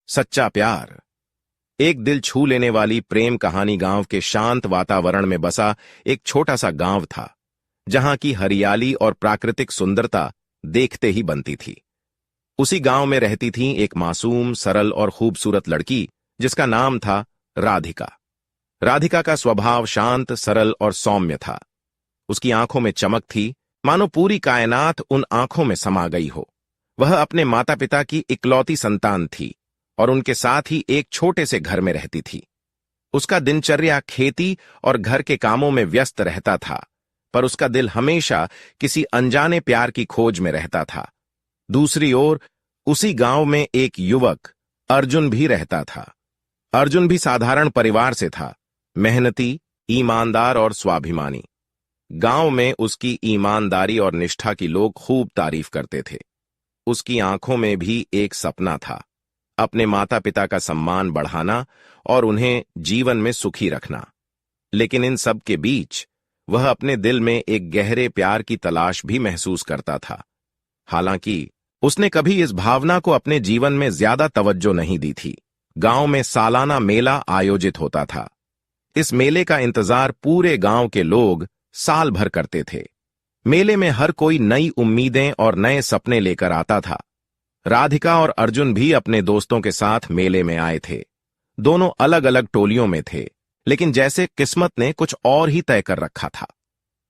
सच्चा प्यार। एक दिल छू लेने वाली प्रेम कहानी गांव के शांत वातावरण में बसा एक छोटा सा गांव था, जहां की हरियाली और प्राकृतिक सुंदरता देखते ही बनती थी। उसी गांव में रहती थी एक मासूम, सरल और खूबसूरत लड़की, जिसका नाम था राधिका। राधिका का स्वभाव शांत, सरल और सौम्य था। उसकी आंखों में चमक थी, मानो पूरी कायनात उन आंखों में समा गई हो। वह अपने माता पिता की इकलौती संतान थी और उनके साथ ही एक छोटे से घर में रहती थी। उसका दिनचर्या खेती और घर के कामों में व्यस्त रहता था, पर उसका दिल हमेशा किसी अनजाने प्यार की खोज में रहता था। दूसरी ओर उसी गांव में एक युवक अर्जुन भी रहता था। अर्जुन भी साधारण परिवार से था, मेहनती, ईमानदार और स्वाभिमानी। गांव में उसकी ईमानदारी और निष्ठा की लोग खूब तारीफ करते थे। उसकी आंखों में भी एक सपना था, अपने माता पिता का सम्मान बढ़ाना और उन्हें जीवन में सुखी रखना। लेकिन इन सब के बीच वह अपने दिल में एक गहरे प्यार की तलाश भी महसूस करता था। हालांकि उसने कभी इस भावना को अपने जीवन में ज्यादा तवज्जो नहीं दी थी। गांव में सालाना मेला आयोजित होता था। इस मेले का इंतजार पूरे गांव के लोग साल भर करते थे। मेले में हर कोई नई उम्मीदें और नए सपने लेकर आता था। राधिका और अर्जुन भी अपने दोस्तों के साथ मेले में आए थे। दोनों अलग अलग टोलियों में थे, लेकिन जैसे किस्मत ने कुछ और ही तय कर रखा था।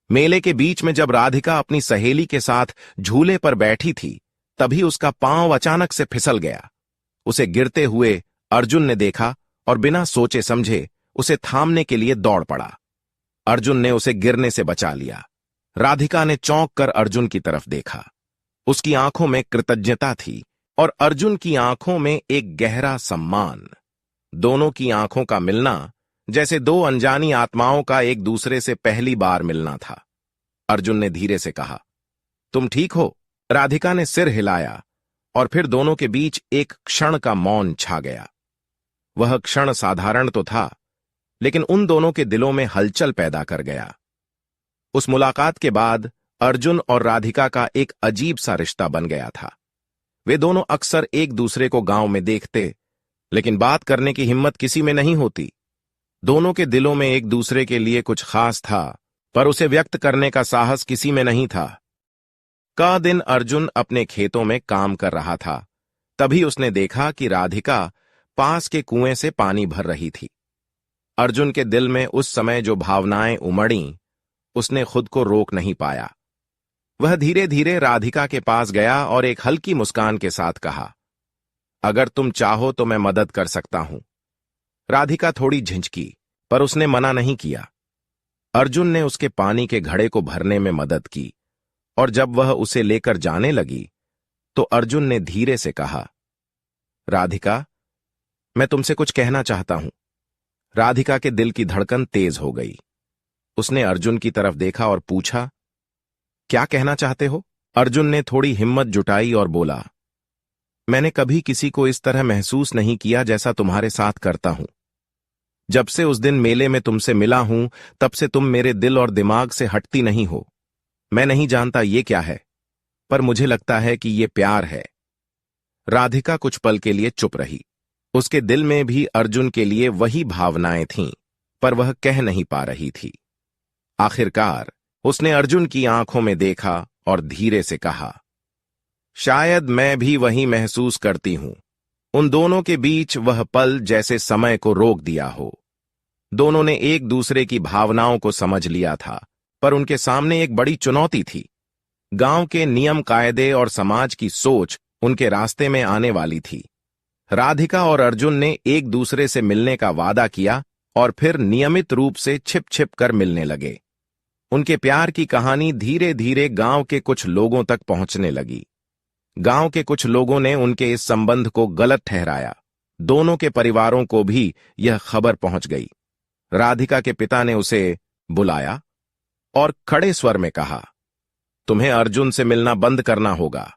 मेले के बीच में जब राधिका अपनी सहेली के साथ झूले पर बैठी थी, तभी उसका पांव अचानक से फिसल गया। उसे गिरते हुए अर्जुन ने देखा और बिना सोचे समझे उसे थामने के लिए दौड़ पड़ा। अर्जुन ने उसे गिरने से बचा लिया। राधिका ने चौंक कर अर्जुन की तरफ देखा। उसकी आंखों में कृतज्ञता थी और अर्जुन की आंखों में एक गहरा सम्मान। दोनों की आंखों का मिलना जैसे दो अनजानी आत्माओं का एक दूसरे से पहली बार मिलना था। अर्जुन ने धीरे से कहा, तुम ठीक हो? राधिका ने सिर हिलाया और फिर दोनों के बीच एक क्षण का मौन छा गया। वह क्षण साधारण तो था, लेकिन उन दोनों के दिलों में हलचल पैदा कर गया। उस मुलाकात के बाद अर्जुन और राधिका का एक अजीब सा रिश्ता बन गया था। वे दोनों अक्सर एक दूसरे को गांव में देखते, लेकिन बात करने की हिम्मत किसी में नहीं होती। दोनों के दिलों में एक दूसरे के लिए कुछ खास था, पर उसे व्यक्त करने का साहस किसी में नहीं था। का दिन अर्जुन अपने खेतों में काम कर रहा था, तभी उसने देखा कि राधिका पास के कुएं से पानी भर रही थी। अर्जुन के दिल में उस समय जो भावनाएं उमड़ीं, उसने खुद को रोक नहीं पाया। वह धीरे धीरे राधिका के पास गया और एक हल्की मुस्कान के साथ कहा, अगर तुम चाहो तो मैं मदद कर सकता हूं। राधिका थोड़ी झिझकी, पर उसने मना नहीं किया। अर्जुन ने उसके पानी के घड़े को भरने में मदद की, और जब वह उसे लेकर जाने लगी तो अर्जुन ने धीरे से कहा, राधिका, मैं तुमसे कुछ कहना चाहता हूं। राधिका के दिल की धड़कन तेज हो गई। उसने अर्जुन की तरफ देखा और पूछा, क्या कहना चाहते हो? अर्जुन ने थोड़ी हिम्मत जुटाई और बोला, मैंने कभी किसी को इस तरह महसूस नहीं किया जैसा तुम्हारे साथ करता हूं। जब से उस दिन मेले में तुमसे मिला हूं, तब से तुम मेरे दिल और दिमाग से हटती नहीं हो। मैं नहीं जानता ये क्या है, पर मुझे लगता है कि ये प्यार है। राधिका कुछ पल के लिए चुप रही। उसके दिल में भी अर्जुन के लिए वही भावनाएं थीं, पर वह कह नहीं पा रही थी। आखिरकार उसने अर्जुन की आंखों में देखा और धीरे से कहा, शायद मैं भी वही महसूस करती हूं। उन दोनों के बीच वह पल जैसे समय को रोक दिया हो। दोनों ने एक दूसरे की भावनाओं को समझ लिया था, पर उनके सामने एक बड़ी चुनौती थी। गांव के नियम कायदे और समाज की सोच उनके रास्ते में आने वाली थी। राधिका और अर्जुन ने एक दूसरे से मिलने का वादा किया और फिर नियमित रूप से छिप छिप कर मिलने लगे। उनके प्यार की कहानी धीरे धीरे गांव के कुछ लोगों तक पहुंचने लगी। गांव के कुछ लोगों ने उनके इस संबंध को गलत ठहराया। दोनों के परिवारों को भी यह खबर पहुंच गई। राधिका के पिता ने उसे बुलाया और खड़े स्वर में कहा, तुम्हें अर्जुन से मिलना बंद करना होगा।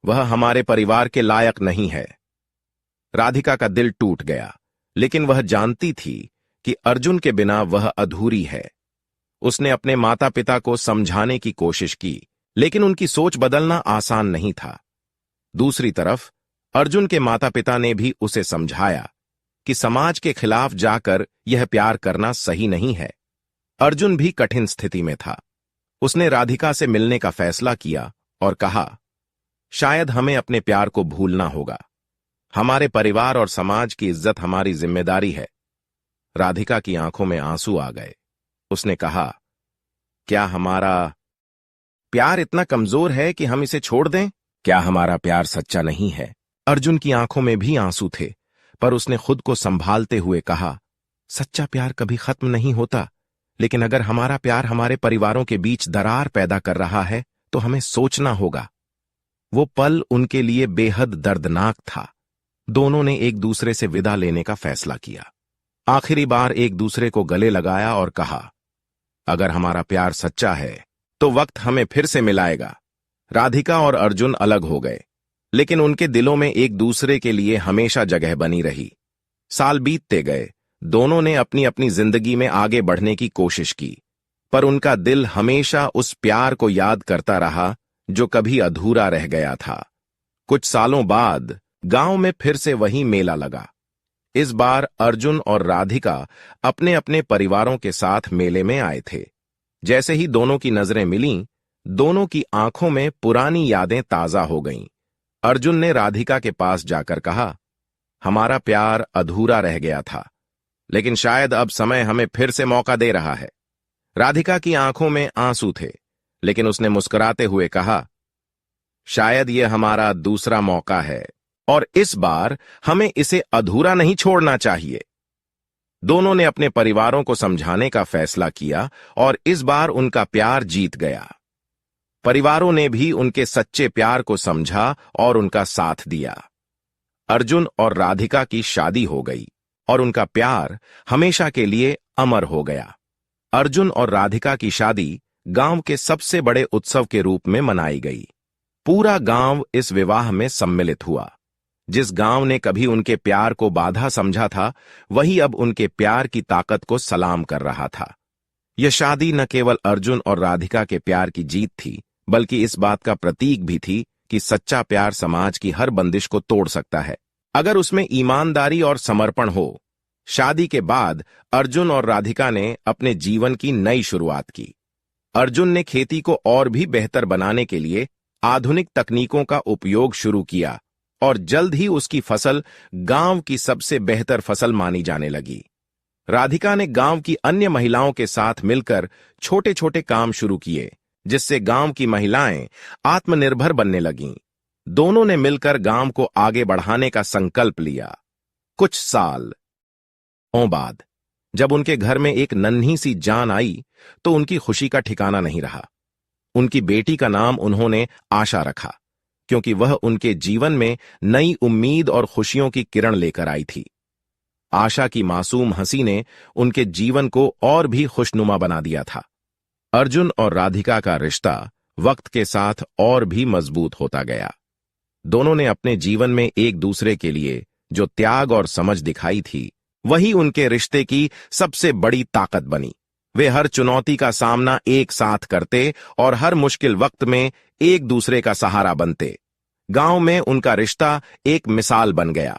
वह हमारे परिवार के लायक नहीं है। राधिका का दिल टूट गया, लेकिन वह जानती थी कि अर्जुन के बिना वह अधूरी है। उसने अपने माता पिता को समझाने की कोशिश की, लेकिन उनकी सोच बदलना आसान नहीं था। दूसरी तरफ अर्जुन के माता पिता ने भी उसे समझाया कि समाज के खिलाफ जाकर यह प्यार करना सही नहीं है। अर्जुन भी कठिन स्थिति में था। उसने राधिका से मिलने का फैसला किया और कहा, शायद हमें अपने प्यार को भूलना होगा। हमारे परिवार और समाज की इज्जत हमारी जिम्मेदारी है। राधिका की आंखों में आंसू आ गए। उसने कहा, क्या हमारा प्यार इतना कमजोर है कि हम इसे छोड़ दें? क्या हमारा प्यार सच्चा नहीं है? अर्जुन की आंखों में भी आंसू थे, पर उसने खुद को संभालते हुए कहा, सच्चा प्यार कभी खत्म नहीं होता, लेकिन अगर हमारा प्यार हमारे परिवारों के बीच दरार पैदा कर रहा है तो हमें सोचना होगा। वो पल उनके लिए बेहद दर्दनाक था। दोनों ने एक दूसरे से विदा लेने का फैसला किया। आखिरी बार एक दूसरे को गले लगाया और कहा, अगर हमारा प्यार सच्चा है तो वक्त हमें फिर से मिलाएगा। राधिका और अर्जुन अलग हो गए, लेकिन उनके दिलों में एक दूसरे के लिए हमेशा जगह बनी रही। साल बीतते गए, दोनों ने अपनी अपनी जिंदगी में आगे बढ़ने की कोशिश की, पर उनका दिल हमेशा उस प्यार को याद करता रहा जो कभी अधूरा रह गया था। कुछ सालों बाद गांव में फिर से वही मेला लगा। इस बार अर्जुन और राधिका अपने अपने परिवारों के साथ मेले में आए थे। जैसे ही दोनों की नजरें मिलीं, दोनों की आंखों में पुरानी यादें ताजा हो गईं। अर्जुन ने राधिका के पास जाकर कहा, हमारा प्यार अधूरा रह गया था, लेकिन शायद अब समय हमें फिर से मौका दे रहा है। राधिका की आंखों में आंसू थे, लेकिन उसने मुस्कुराते हुए कहा, शायद यह हमारा दूसरा मौका है और इस बार हमें इसे अधूरा नहीं छोड़ना चाहिए। दोनों ने अपने परिवारों को समझाने का फैसला किया और इस बार उनका प्यार जीत गया। परिवारों ने भी उनके सच्चे प्यार को समझा और उनका साथ दिया। अर्जुन और राधिका की शादी हो गई और उनका प्यार हमेशा के लिए अमर हो गया। अर्जुन और राधिका की शादी गांव के सबसे बड़े उत्सव के रूप में मनाई गई। पूरा गांव इस विवाह में सम्मिलित हुआ। जिस गांव ने कभी उनके प्यार को बाधा समझा था, वही अब उनके प्यार की ताकत को सलाम कर रहा था। यह शादी न केवल अर्जुन और राधिका के प्यार की जीत थी, बल्कि इस बात का प्रतीक भी थी कि सच्चा प्यार समाज की हर बंदिश को तोड़ सकता है, अगर उसमें ईमानदारी और समर्पण हो। शादी के बाद अर्जुन और राधिका ने अपने जीवन की नई शुरुआत की। अर्जुन ने खेती को और भी बेहतर बनाने के लिए आधुनिक तकनीकों का उपयोग शुरू किया और जल्द ही उसकी फसल गांव की सबसे बेहतर फसल मानी जाने लगी। राधिका ने गांव की अन्य महिलाओं के साथ मिलकर छोटे छोटे काम शुरू किए, जिससे गांव की महिलाएं आत्मनिर्भर बनने लगीं। दोनों ने मिलकर गांव को आगे बढ़ाने का संकल्प लिया। कुछ सालों बाद जब उनके घर में एक नन्ही सी जान आई, तो उनकी खुशी का ठिकाना नहीं रहा। उनकी बेटी का नाम उन्होंने आशा रखा, क्योंकि वह उनके जीवन में नई उम्मीद और खुशियों की किरण लेकर आई थी। आशा की मासूम हंसी ने उनके जीवन को और भी खुशनुमा बना दिया था। अर्जुन और राधिका का रिश्ता वक्त के साथ और भी मजबूत होता गया। दोनों ने अपने जीवन में एक दूसरे के लिए जो त्याग और समझ दिखाई थी, वही उनके रिश्ते की सबसे बड़ी ताकत बनी। वे हर चुनौती का सामना एक साथ करते और हर मुश्किल वक्त में एक दूसरे का सहारा बनते। गांव में उनका रिश्ता एक मिसाल बन गया।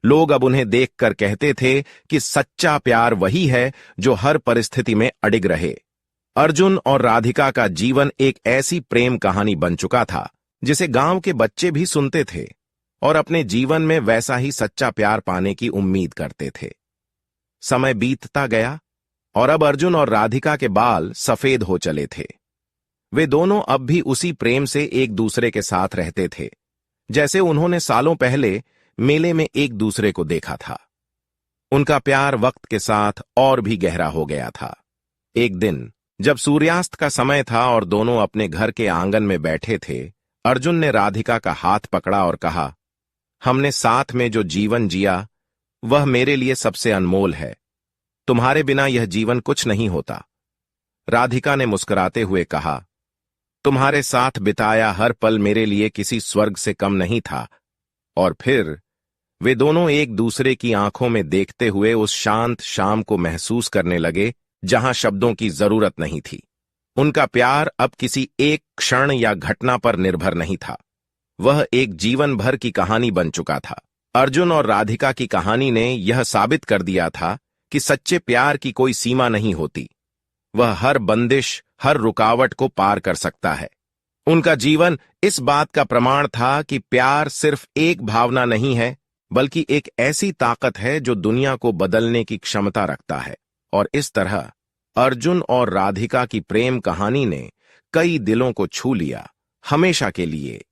लोग अब उन्हें देखकर कहते थे कि सच्चा प्यार वही है जो हर परिस्थिति में अडिग रहे। अर्जुन और राधिका का जीवन एक ऐसी प्रेम कहानी बन चुका था जिसे गांव के बच्चे भी सुनते थे और अपने जीवन में वैसा ही सच्चा प्यार पाने की उम्मीद करते थे। समय बीतता गया और अब अर्जुन और राधिका के बाल सफेद हो चले थे। वे दोनों अब भी उसी प्रेम से एक दूसरे के साथ रहते थे, जैसे उन्होंने सालों पहले मेले में एक दूसरे को देखा था। उनका प्यार वक्त के साथ और भी गहरा हो गया था। एक दिन जब सूर्यास्त का समय था और दोनों अपने घर के आंगन में बैठे थे, अर्जुन ने राधिका का हाथ पकड़ा और कहा, हमने साथ में जो जीवन जिया वह मेरे लिए सबसे अनमोल है। तुम्हारे बिना यह जीवन कुछ नहीं होता। राधिका ने मुस्कुराते हुए कहा, तुम्हारे साथ बिताया हर पल मेरे लिए किसी स्वर्ग से कम नहीं था। और फिर वे दोनों एक दूसरे की आंखों में देखते हुए उस शांत शाम को महसूस करने लगे जहां शब्दों की जरूरत नहीं थी। उनका प्यार अब किसी एक क्षण या घटना पर निर्भर नहीं था। वह एक जीवन भर की कहानी बन चुका था। अर्जुन और राधिका की कहानी ने यह साबित कर दिया था कि सच्चे प्यार की कोई सीमा नहीं होती। वह हर बंदिश, हर रुकावट को पार कर सकता है। उनका जीवन इस बात का प्रमाण था कि प्यार सिर्फ एक भावना नहीं है, बल्कि एक ऐसी ताकत है जो दुनिया को बदलने की क्षमता रखता है। और इस तरह अर्जुन और राधिका की प्रेम कहानी ने कई दिलों को छू लिया, हमेशा के लिए।